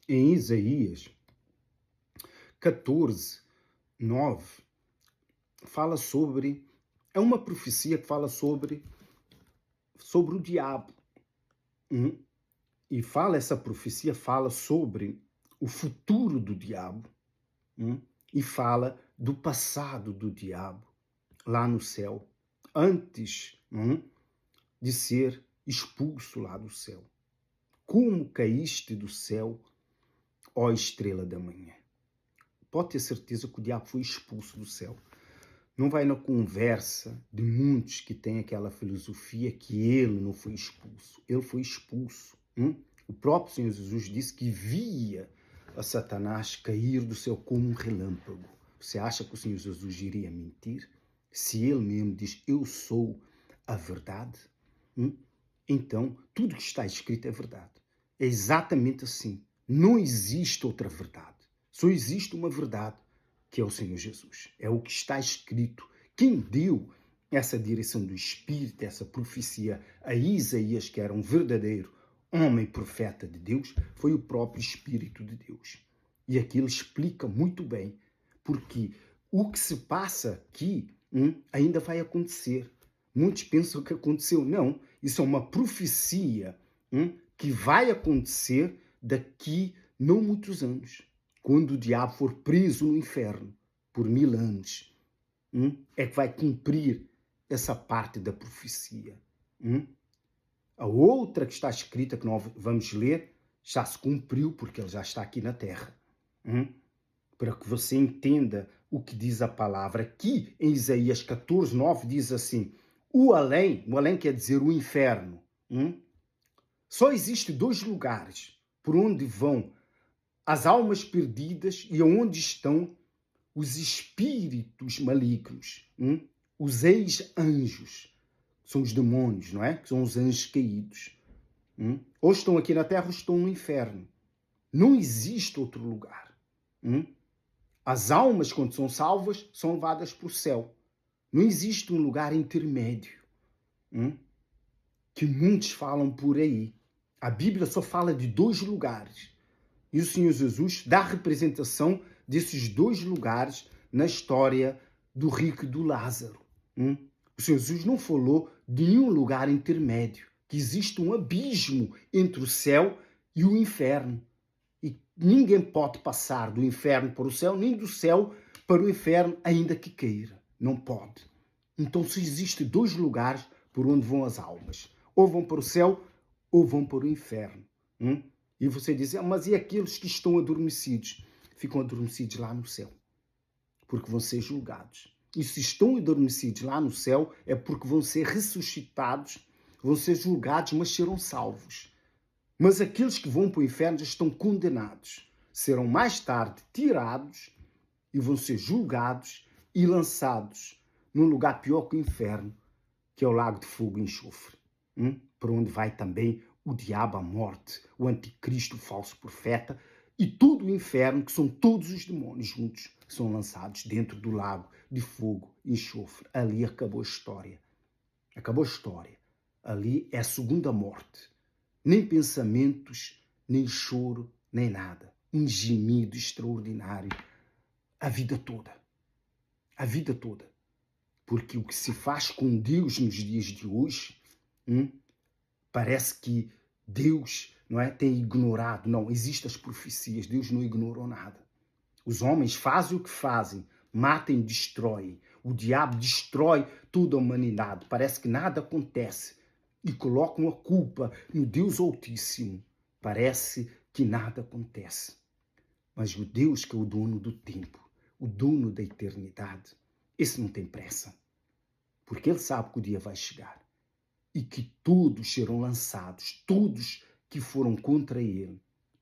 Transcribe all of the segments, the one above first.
em Isaías 14, 9, fala sobre, é uma profecia que fala sobre o diabo. E essa profecia fala sobre o futuro do diabo, e fala do passado do diabo lá no céu, antes de ser expulso lá do céu. Como caíste do céu, ó estrela da manhã? Pode ter certeza que o diabo foi expulso do céu. Não vai na conversa de muitos que têm aquela filosofia que ele não foi expulso. Ele foi expulso. O próprio Senhor Jesus disse que via a Satanás cair do céu como um relâmpago. Você acha que o Senhor Jesus iria mentir? Se ele mesmo diz, eu sou a verdade, então tudo que está escrito é verdade. É exatamente assim. Não existe outra verdade. Só existe uma verdade, que é o Senhor Jesus. É o que está escrito. Quem deu essa direção do Espírito, essa profecia a Isaías, que era um verdadeiro homem profeta de Deus, foi o próprio Espírito de Deus. E aquilo explica muito bem, porque o que se passa aqui ainda vai acontecer. Muitos pensam que aconteceu. Não, isso é uma profecia que vai acontecer daqui não muitos anos. Quando o diabo for preso no inferno por 1000 anos, é que vai cumprir essa parte da profecia. A outra que está escrita, que nós vamos ler, já se cumpriu, porque ele já está aqui na terra. Para que você entenda o que diz a palavra. Aqui em Isaías 14, 9 diz assim, o além quer dizer o inferno. Só existem 2 lugares por onde vão as almas perdidas e onde estão os espíritos malignos, os ex-anjos, são os demônios, não é? Que são os anjos caídos. Ou estão aqui na terra ou estão no inferno. Não existe outro lugar. As almas, quando são salvas, são levadas para o céu. Não existe um lugar intermédio, que muitos falam por aí. A Bíblia só fala de 2 lugares. E o Senhor Jesus dá a representação desses 2 lugares na história do rico e do Lázaro. O Senhor Jesus não falou de nenhum lugar intermédio, que existe um abismo entre o céu e o inferno. E ninguém pode passar do inferno para o céu, nem do céu para o inferno, ainda que queira. Não pode. Então só existem 2 lugares por onde vão as almas. Ou vão para o céu, ou vão para o inferno. E você diz, mas e aqueles que estão adormecidos? Ficam adormecidos lá no céu, porque vão ser julgados. E se estão adormecidos lá no céu, é porque vão ser ressuscitados, vão ser julgados, mas serão salvos. Mas aqueles que vão para o inferno já estão condenados. Serão mais tarde tirados e vão ser julgados e lançados num lugar pior que o inferno, que é o lago de fogo e enxofre. Para onde vai também o diabo, a morte, o anticristo, o falso profeta e todo o inferno, que são todos os demônios juntos, que são lançados dentro do lago de fogo e enxofre. Ali acabou a história. Acabou a história. Ali é a segunda morte. Nem pensamentos, nem choro, nem nada. Um gemido extraordinário. A vida toda. A vida toda. Porque o que se faz com Deus nos dias de hoje, parece que Deus tem ignorado. Não, existem as profecias. Deus não ignorou nada. Os homens fazem o que fazem. Matam e destroem. O diabo destrói toda a humanidade. Parece que nada acontece. E colocam a culpa no Deus Altíssimo. Parece que nada acontece. Mas o Deus que é o dono do tempo, o dono da eternidade, esse não tem pressa. Porque ele sabe que o dia vai chegar. E que todos serão lançados, todos que foram contra ele,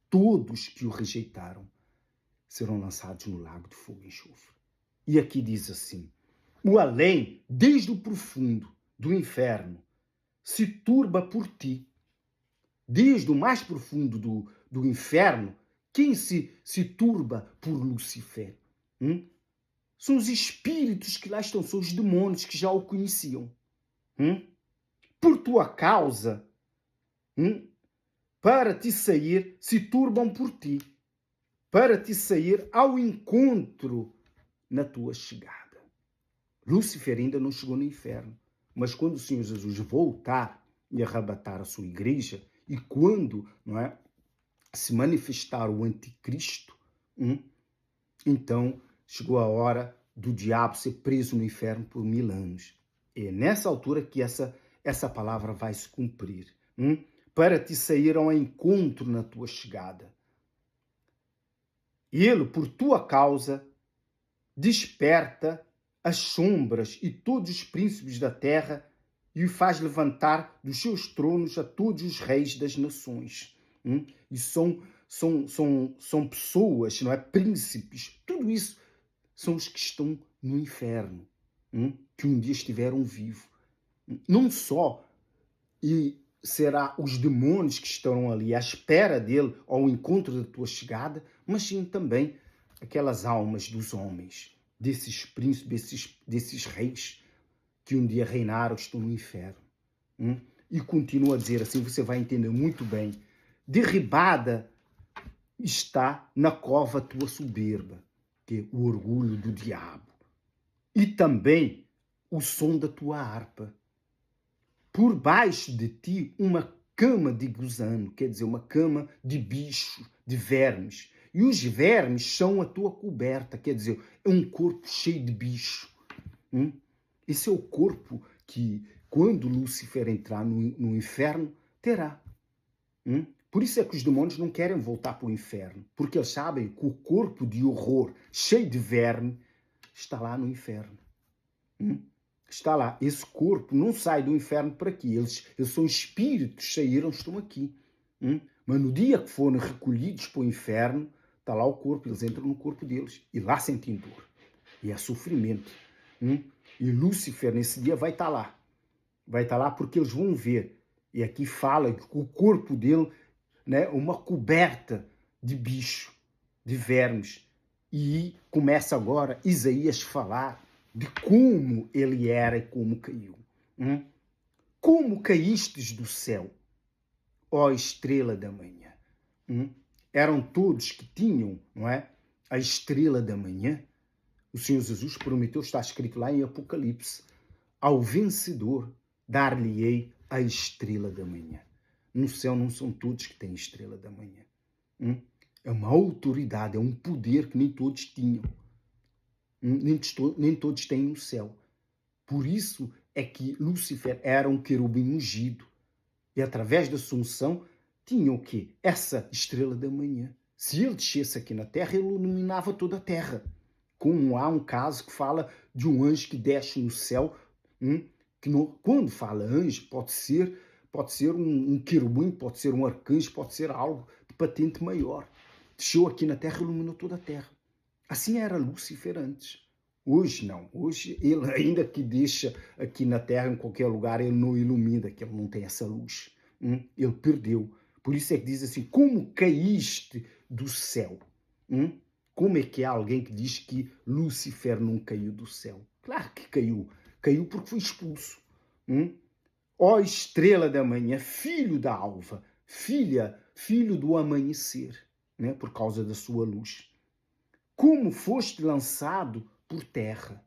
todos que o rejeitaram, serão lançados no lago de fogo e enxofre. E aqui diz assim, o além, desde o profundo do inferno, se turba por ti. Desde o mais profundo do inferno, quem se turba por Lucifer? São os espíritos que lá estão, são os demônios que já o conheciam. Por tua causa, para te sair, se turbam por ti. para te sair ao encontro na tua chegada. Lúcifer ainda não chegou no inferno, mas quando o Senhor Jesus voltar e arrebatar a sua igreja, e quando, não é, se manifestar o anticristo, então chegou a hora do diabo ser preso no inferno por 1000 anos. É nessa altura que essa palavra vai se cumprir. Para te sair ao encontro na tua chegada. Ele, por tua causa, desperta as sombras e todos os príncipes da terra e o faz levantar dos seus tronos a todos os reis das nações. E são pessoas, não é? Príncipes. Tudo isso são os que estão no inferno, que um dia estiveram vivos. Não só e será os demônios que estarão ali à espera dele ao encontro da tua chegada, mas sim também aquelas almas dos homens, desses príncipes, desses reis que um dia reinaram, estão no inferno. E continua a dizer assim, você vai entender muito bem. Derribada está na cova a tua soberba, que é o orgulho do diabo. E também o som da tua harpa. Por baixo de ti uma cama de gusano, quer dizer, uma cama de bicho, de vermes. E os vermes são a tua coberta, quer dizer, é um corpo cheio de bicho. Esse é o corpo que, quando Lúcifer entrar no inferno, terá. Por isso é que os demônios não querem voltar para o inferno, porque eles sabem que o corpo de horror, cheio de verme, está lá no inferno. Está lá. Esse corpo não sai do inferno para aqui. Eles são espíritos, saíram, estão aqui. Mas no dia que forem recolhidos para o inferno, está lá o corpo, eles entram no corpo deles. E lá sentem dor. E é sofrimento. E Lúcifer, nesse dia, vai estar lá. Vai estar lá porque eles vão ver. E aqui fala que o corpo dele, né, uma coberta de bicho, de vermes. E começa agora Isaías falar de como ele era e como caiu. Como caístes do céu, ó estrela da manhã. Eram todos que tinham, não é, a estrela da manhã. O Senhor Jesus prometeu, está escrito lá em Apocalipse, ao vencedor dar-lhe-ei a estrela da manhã. No céu não são todos que têm estrela da manhã. É uma autoridade, é um poder que nem todos tinham. Nem todos têm no céu. Por isso é que Lúcifer era um querubim ungido. E através da sua unção tinha o quê? Essa estrela da manhã. Se ele descesse aqui na terra, ele iluminava toda a terra. Como há um caso que fala de um anjo que desce no céu, que não, quando fala anjo, pode ser um querubim, pode ser um arcanjo, pode ser algo de patente maior. Desceu aqui na terra e iluminou toda a terra. Assim era Lúcifer antes. Hoje não. Hoje ele, ainda que deixa aqui na terra, em qualquer lugar, ele não ilumina, que ele não tem essa luz. Ele perdeu. Por isso é que diz assim, como caíste do céu? Como é que há alguém que diz que Lúcifer não caiu do céu? Claro que caiu. Caiu porque foi expulso. Ó estrela da manhã, filho da alva, filho do amanhecer, né? Por causa da sua luz. Como foste lançado por terra.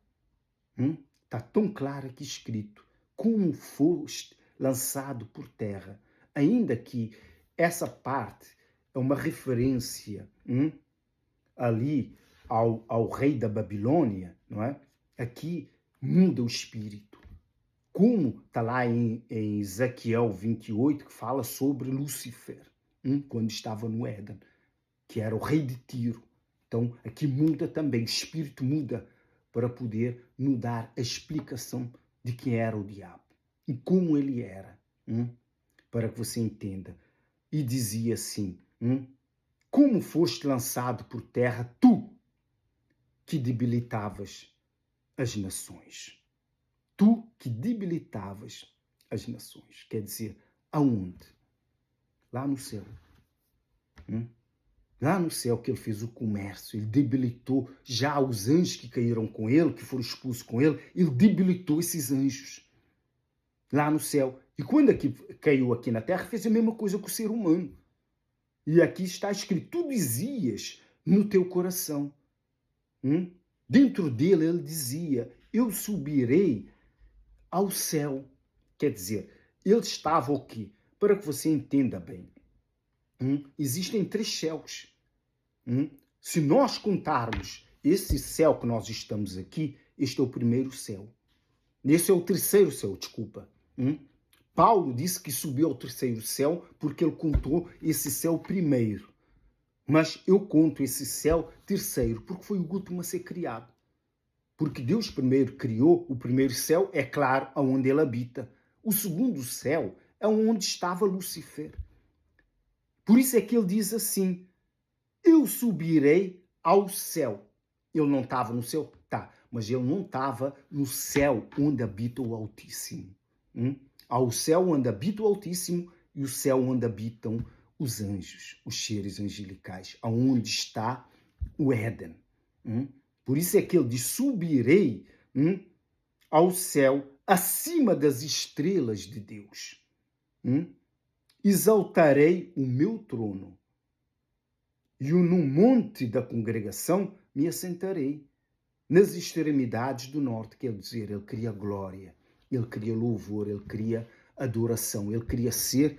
Está tão claro aqui escrito. Como foste lançado por terra. Ainda que essa parte é uma referência ali ao rei da Babilônia, não é? Aqui muda o espírito. Como está lá em Ezequiel 28, que fala sobre Lúcifer, quando estava no Éden, que era o rei de Tiro. Então, aqui muda também, o espírito muda para poder nos dar a explicação de quem era o diabo e como ele era, para que você entenda. E dizia assim, como foste lançado por terra, tu que debilitavas as nações. Tu que debilitavas as nações. Quer dizer, aonde? Lá no céu. Lá no céu que ele fez o comércio, ele debilitou já os anjos que caíram com ele, que foram expulsos com ele debilitou esses anjos. Lá no céu. E quando caiu aqui na terra, fez a mesma coisa com o ser humano. E aqui está escrito, tu dizias, no teu coração. Dentro dele, ele dizia, eu subirei ao céu. Quer dizer, ele estava o quê? Para que você entenda bem. Existem 3 céus. Se nós contarmos esse céu que nós estamos aqui, este é o primeiro céu. Esse é o terceiro céu, desculpa. Paulo disse que subiu ao terceiro céu porque ele contou esse céu primeiro. Mas eu conto esse céu terceiro porque foi o último a ser criado. Porque Deus primeiro criou o primeiro céu, é claro, aonde ele habita. O segundo céu é onde estava Lúcifer. Por isso é que ele diz assim, eu subirei ao céu. Ele não estava no céu? Tá, mas ele não estava no céu onde habita o Altíssimo. Há o céu onde habita o Altíssimo e o céu onde habitam os anjos, os seres angelicais, aonde está o Éden. Por isso é que ele diz, subirei ao céu acima das estrelas de Deus. Exaltarei o meu trono e no monte da congregação me assentarei. Nas extremidades do norte, quer dizer, ele queria glória, ele queria louvor, ele queria adoração, ele queria ser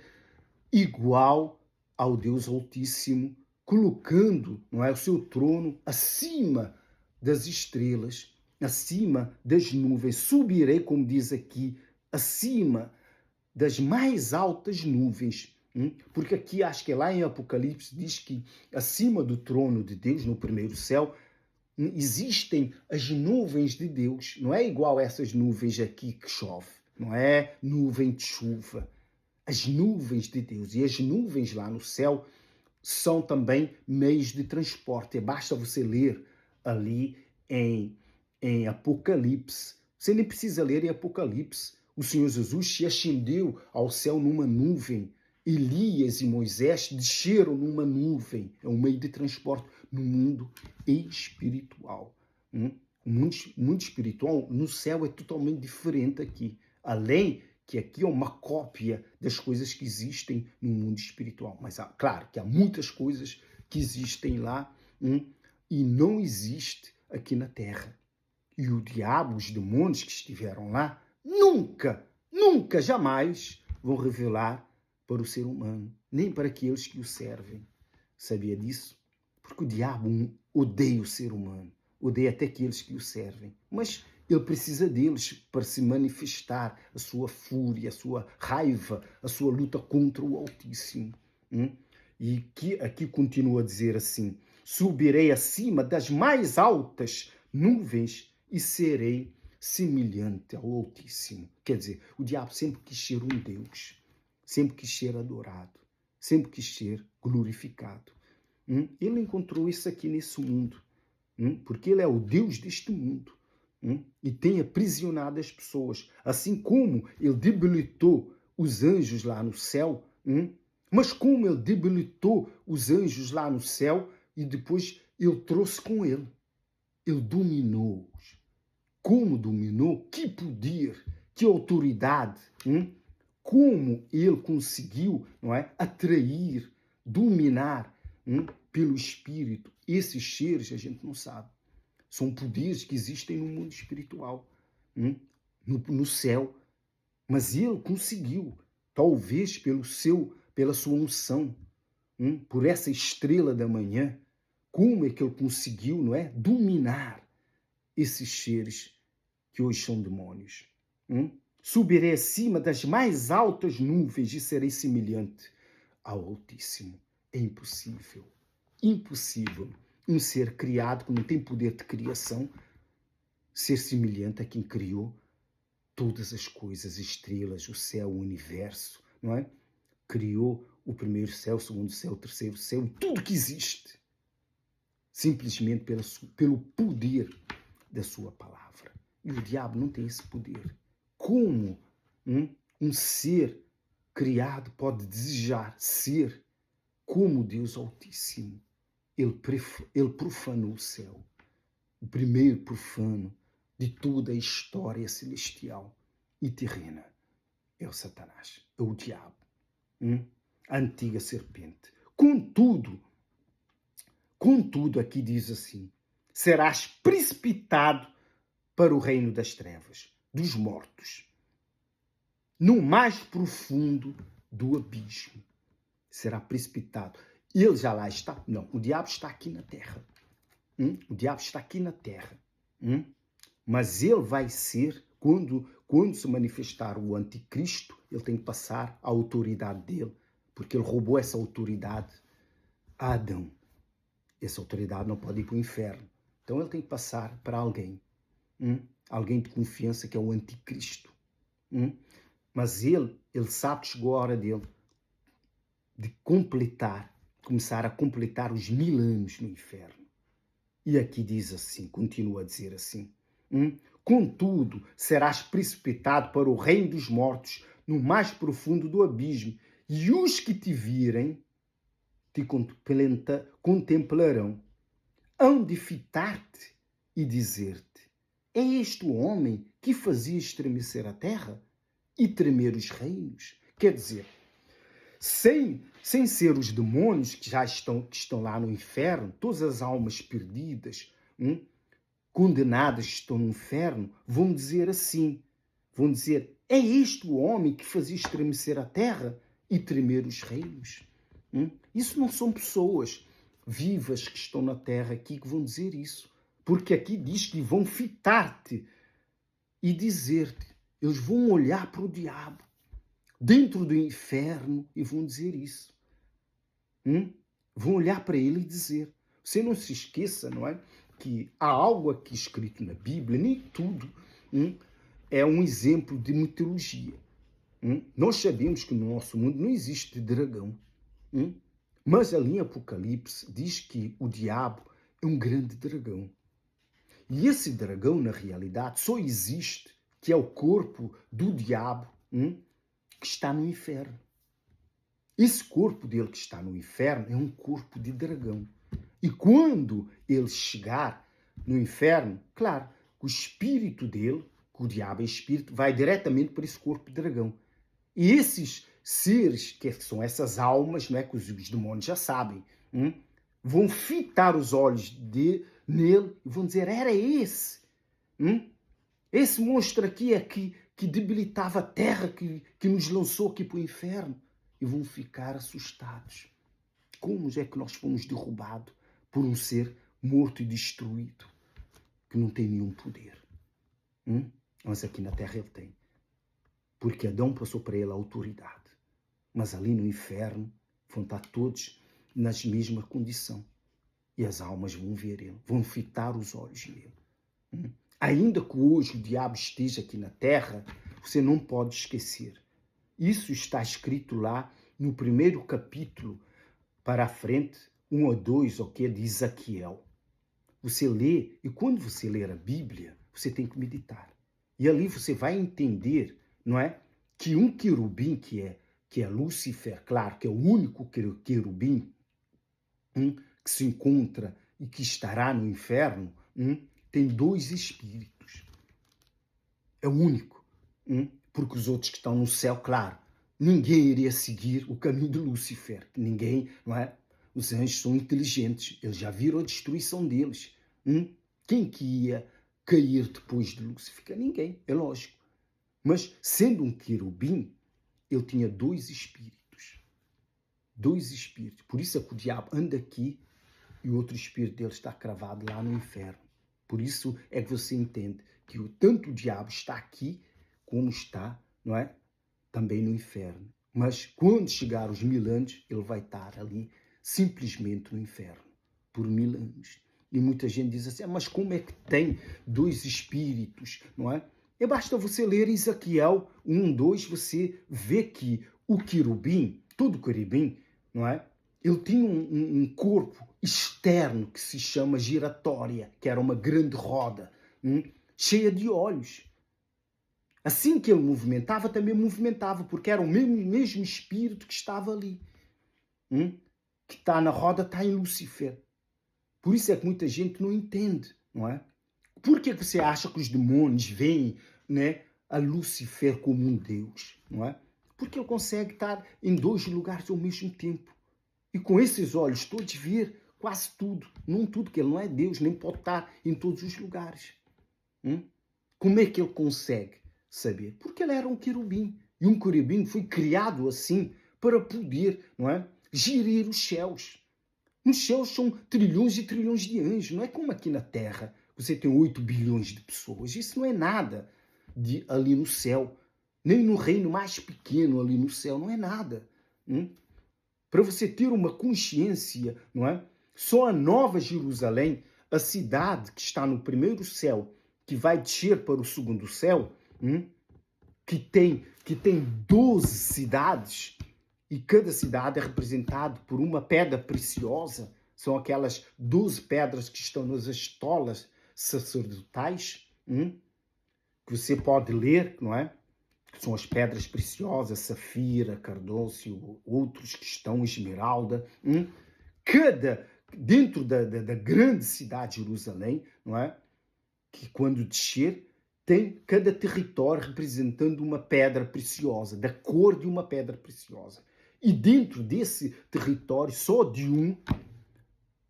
igual ao Deus Altíssimo, colocando, não é, o seu trono acima das estrelas, acima das nuvens. Subirei, como diz aqui, acima das mais altas nuvens. Porque aqui, acho que é lá em Apocalipse, diz que acima do trono de Deus, no primeiro céu, existem as nuvens de Deus. Não é igual a essas nuvens aqui que chove. Não é nuvem de chuva. As nuvens de Deus. E as nuvens lá no céu são também meios de transporte. Basta você ler ali em Apocalipse. Você nem precisa ler em Apocalipse. O Senhor Jesus se ascendeu ao céu numa nuvem. Elias e Moisés desceram numa nuvem. É um meio de transporte no mundo espiritual. O mundo espiritual no céu é totalmente diferente aqui. Além que aqui é uma cópia das coisas que existem no mundo espiritual. Mas, claro, que há muitas coisas que existem lá e não existe aqui na Terra. E o diabo, os demônios que estiveram lá, nunca, jamais vão revelar para o ser humano, nem para aqueles que o servem. Sabia disso? Porque o diabo odeia o ser humano, odeia até aqueles que o servem. Mas ele precisa deles para se manifestar a sua fúria, a sua raiva, a sua luta contra o Altíssimo. E aqui continua a dizer assim, subirei acima das mais altas nuvens e serei semelhante ao Altíssimo. Quer dizer, o diabo sempre quis ser um Deus, sempre quis ser adorado, sempre quis ser glorificado. Ele encontrou isso aqui nesse mundo, porque ele é o Deus deste mundo e tem aprisionado as pessoas, assim como ele debilitou os anjos lá no céu, mas como ele debilitou os anjos lá no céu e depois ele trouxe com ele, ele dominou-os. Como dominou? Que poder, que autoridade, como ele conseguiu, não é, atrair, dominar pelo Espírito esses seres, a gente não sabe. São poderes que existem no mundo espiritual, no céu. Mas ele conseguiu, talvez pela sua unção, por essa estrela da manhã, como é que ele conseguiu, não é, dominar esses seres que hoje são demônios. Subirei acima das mais altas nuvens e serei semelhante ao Altíssimo. É impossível. Impossível um ser criado que não tem poder de criação ser semelhante a quem criou todas as coisas, estrelas, o céu, o universo, não é? Criou o primeiro céu, o segundo céu, o terceiro céu e tudo que existe. Simplesmente pelo poder da sua palavra. E o diabo não tem esse poder. Como um ser criado pode desejar ser como Deus Altíssimo? Ele profanou o céu. O primeiro profano de toda a história celestial e terrena é o Satanás, é o diabo, a antiga serpente. Contudo, Contudo, aqui diz assim, serás precipitado para o reino das trevas, dos mortos, no mais profundo do abismo. Será precipitado. Ele já lá está? Não, o diabo está aqui na terra. O diabo está aqui na terra. Mas ele vai ser, quando se manifestar o anticristo, ele tem que passar a autoridade dele, porque ele roubou essa autoridade a Adão. Essa autoridade não pode ir para o inferno. Então ele tem que passar para alguém. Alguém de confiança, que é o anticristo. Mas ele sabe que chegou a hora dele de começar a completar os 1000 anos no inferno. E aqui diz assim, continua a dizer assim, contudo, serás precipitado para o reino dos mortos, no mais profundo do abismo, e os que te virem te contemplarão, hão de fitar-te e dizer-te, é este o homem que fazia estremecer a terra e tremer os reinos? Quer dizer, sem ser os demônios que estão lá no inferno, todas as almas perdidas, condenadas que estão no inferno, vão dizer assim, é este o homem que fazia estremecer a terra e tremer os reinos? Isso não são pessoas vivas que estão na terra aqui que vão dizer isso, porque aqui diz que vão fitar-te e dizer-te, eles vão olhar para o diabo dentro do inferno e vão dizer isso. Vão olhar para ele e dizer. Você não se esqueça, não é? Que há algo aqui escrito na Bíblia, nem tudo é um exemplo de mitologia. Nós sabemos que no nosso mundo não existe dragão. Mas ali em Apocalipse diz que o diabo é um grande dragão. E esse dragão, na realidade, só existe, que é o corpo do diabo, que está no inferno. Esse corpo dele que está no inferno é um corpo de dragão. E quando ele chegar no inferno, claro, o espírito dele, que o diabo é espírito, vai diretamente para esse corpo de dragão. E esses seres, que são essas almas, não é, que os demônios já sabem, vão fitar os olhos nele e vão dizer, era esse. Esse monstro aqui é que debilitava a terra, que nos lançou aqui para o inferno. E vão ficar assustados. Como é que nós fomos derrubados por um ser morto e destruído, que não tem nenhum poder? Mas aqui na terra ele tem. Porque Adão passou para ele a autoridade. Mas ali no inferno vão estar todos na mesma condição. E as almas vão ver ele, vão fitar os olhos nele. Ainda que hoje o diabo esteja aqui na terra, você não pode esquecer. Isso está escrito lá no primeiro capítulo para a frente, 1 ou 2, ok, de Ezequiel. Você lê, e quando você ler a Bíblia, você tem que meditar. E ali você vai entender, não é, que um querubim que é Lúcifer, claro, que é o único querubim que se encontra e que estará no inferno, tem 2 espíritos. É o único. Porque os outros que estão no céu, claro, ninguém iria seguir o caminho de Lúcifer. Ninguém, não é? Os anjos são inteligentes. Eles já viram a destruição deles. Quem que ia cair depois de Lúcifer? Ninguém, é lógico. Mas, sendo um querubim, ele tinha 2 espíritos. 2 espíritos. Por isso é que o diabo anda aqui e o outro espírito dele está cravado lá no inferno. Por isso é que você entende que tanto o diabo está aqui, como está, não é? Também no inferno. Mas quando chegar os 1000 anos, ele vai estar ali simplesmente no inferno. Por 1000 anos. E muita gente diz assim, mas como é que tem 2 espíritos, não é? E basta você ler Ezequiel 1, 2, você vê que o querubim, todo querubim, não é? Ele tinha um corpo externo que se chama giratória, que era uma grande roda, cheia de olhos. Assim que ele movimentava, também movimentava, porque era o mesmo espírito que estava ali. Que está na roda, está em Lúcifer. Por isso é que muita gente não entende, não é? Por que você acha que os demônios veem, né, a Lúcifer como um deus, não é? Porque ele consegue estar em 2 lugares ao mesmo tempo. E com esses olhos todos ver quase tudo. Não tudo, que ele não é Deus, nem pode estar em todos os lugares. Como é que ele consegue saber? Porque ele era um querubim. E um querubim foi criado assim para poder, não é, gerir os céus. Nos céus são trilhões e trilhões de anjos. Não é como aqui na Terra. Você tem 8 bilhões de pessoas. Isso não é nada ali no céu. Nem no reino mais pequeno ali no céu. Não é nada. Para você ter uma consciência, não é? Só a Nova Jerusalém, a cidade que está no primeiro céu, que vai descer para o segundo céu, que tem 12 cidades, e cada cidade é representada por uma pedra preciosa. São aquelas 12 pedras que estão nas estolas sacerdotais, que você pode ler, não é? Que são as pedras preciosas, safira, cardócio, outros que estão, esmeralda. Dentro da grande cidade de Jerusalém, não é? Que quando descer, tem cada território representando uma pedra preciosa, da cor de uma pedra preciosa. E dentro desse território, só de um,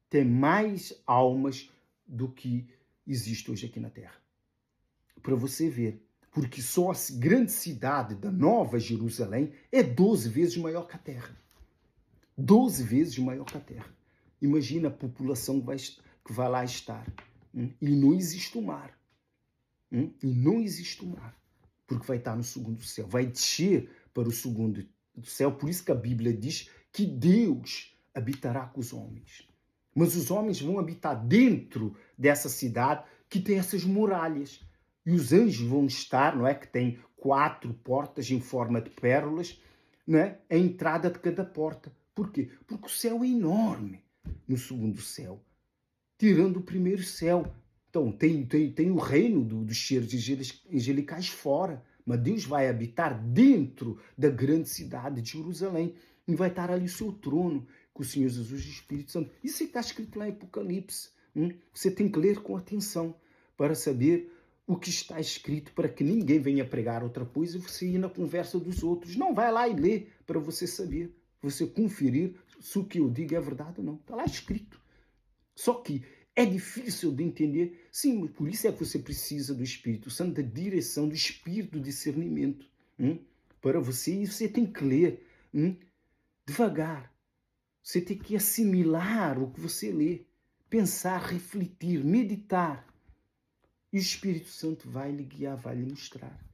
tem mais almas do que existe hoje aqui na Terra. Para você ver. Porque só a grande cidade da Nova Jerusalém é 12 vezes maior que a Terra. 12 vezes maior que a Terra. Imagina a população que vai lá estar. E não existe o mar. E não existe o mar. Porque vai estar no segundo céu. Vai descer para o segundo céu. Por isso que a Bíblia diz que Deus habitará com os homens. Mas os homens vão habitar dentro dessa cidade que tem essas muralhas. E os anjos vão estar, não é? Que tem 4 portas em forma de pérolas, não é? A entrada de cada porta. Por quê? Porque o céu é enorme no segundo céu. Tirando o primeiro céu. Então, tem o reino dos seres angelicais fora. Mas Deus vai habitar dentro da grande cidade de Jerusalém. E vai estar ali o seu trono, com o Senhor Jesus e o Espírito Santo. Isso está escrito lá em Apocalipse. Você tem que ler com atenção para saber o que está escrito, para que ninguém venha pregar outra coisa e você ir na conversa dos outros. Não, vai lá e lê para você saber, você conferir se o que eu digo é verdade ou não. Está lá escrito. Só que é difícil de entender. Sim, por isso é que você precisa do Espírito Santo, da direção, do Espírito, do discernimento. Para você, e você tem que ler devagar. Você tem que assimilar o que você lê. Pensar, refletir, meditar. E o Espírito Santo vai lhe guiar, vai lhe mostrar.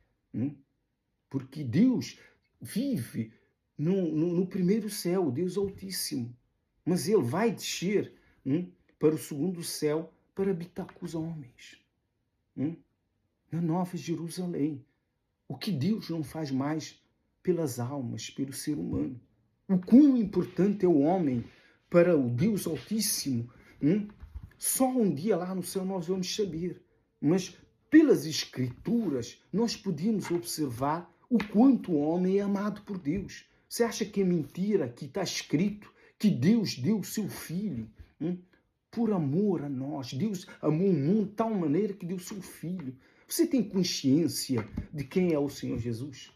Porque Deus vive no primeiro céu, Deus Altíssimo. Mas Ele vai descer para o segundo céu para habitar com os homens. Na Nova Jerusalém. O que Deus não faz mais pelas almas, pelo ser humano. O quão importante é o homem para o Deus Altíssimo. Só um dia lá no céu nós vamos saber. Mas pelas Escrituras nós podemos observar o quanto o homem é amado por Deus. Você acha que é mentira que está escrito que Deus deu o seu Filho por amor a nós? Deus amou o mundo de tal maneira que deu o seu Filho. Você tem consciência de quem é o Senhor Jesus?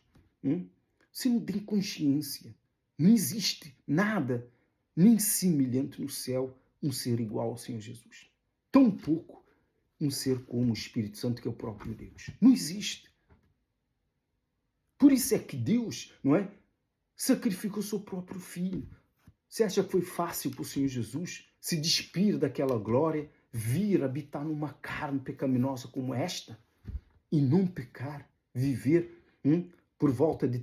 Você não tem consciência. Não existe nada nem semelhante no céu um ser igual ao Senhor Jesus. Tão pouco um ser como o Espírito Santo, que é o próprio Deus. Não existe. Por isso é que Deus, não é, sacrificou o seu próprio Filho. Você acha que foi fácil para o Senhor Jesus se despir daquela glória, vir habitar numa carne pecaminosa como esta e não pecar, viver por volta de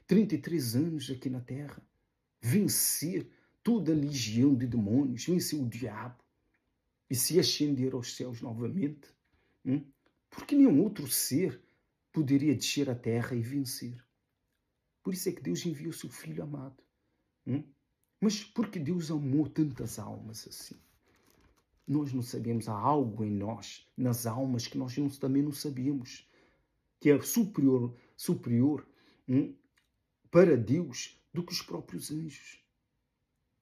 33 anos aqui na Terra, vencer toda a legião de demônios, vencer o diabo, e se ascender aos céus novamente? Porque nenhum outro ser poderia descer à terra e vencer. Por isso é que Deus enviou o seu Filho amado. Mas por que Deus amou tantas almas assim? Nós não sabemos, há algo em nós, nas almas, que nós também não sabemos, que é superior para Deus do que os próprios anjos.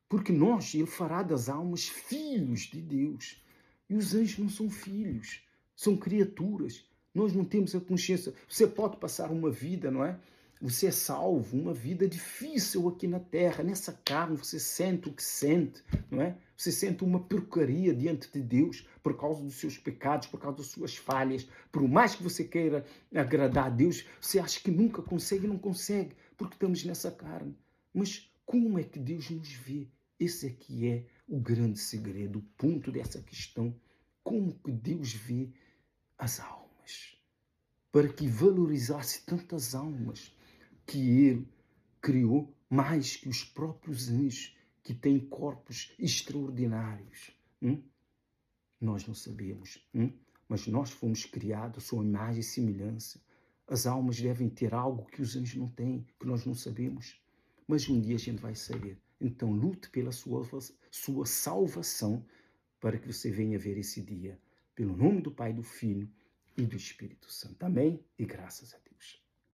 Porque Ele fará das almas filhos de Deus. E os anjos não são filhos, são criaturas. Nós não temos a consciência. Você pode passar uma vida, não é? Você é salvo, uma vida difícil aqui na terra, nessa carne, você sente o que sente, não é? Você sente uma porcaria diante de Deus por causa dos seus pecados, por causa das suas falhas. Por mais que você queira agradar a Deus, você acha que nunca consegue, não consegue, porque estamos nessa carne. Mas como é que Deus nos vê? Esse aqui é o grande segredo, o ponto dessa questão. Como que Deus vê as almas? Para que valorizasse tantas almas que Ele criou, mais que os próprios anjos, que têm corpos extraordinários. Nós não sabemos, mas nós fomos criados à sua imagem e semelhança. As almas devem ter algo que os anjos não têm, que nós não sabemos. Mas um dia a gente vai saber. Então lute pela sua salvação, para que você venha ver esse dia. Pelo nome do Pai, do Filho e do Espírito Santo. Amém? E graças a Deus.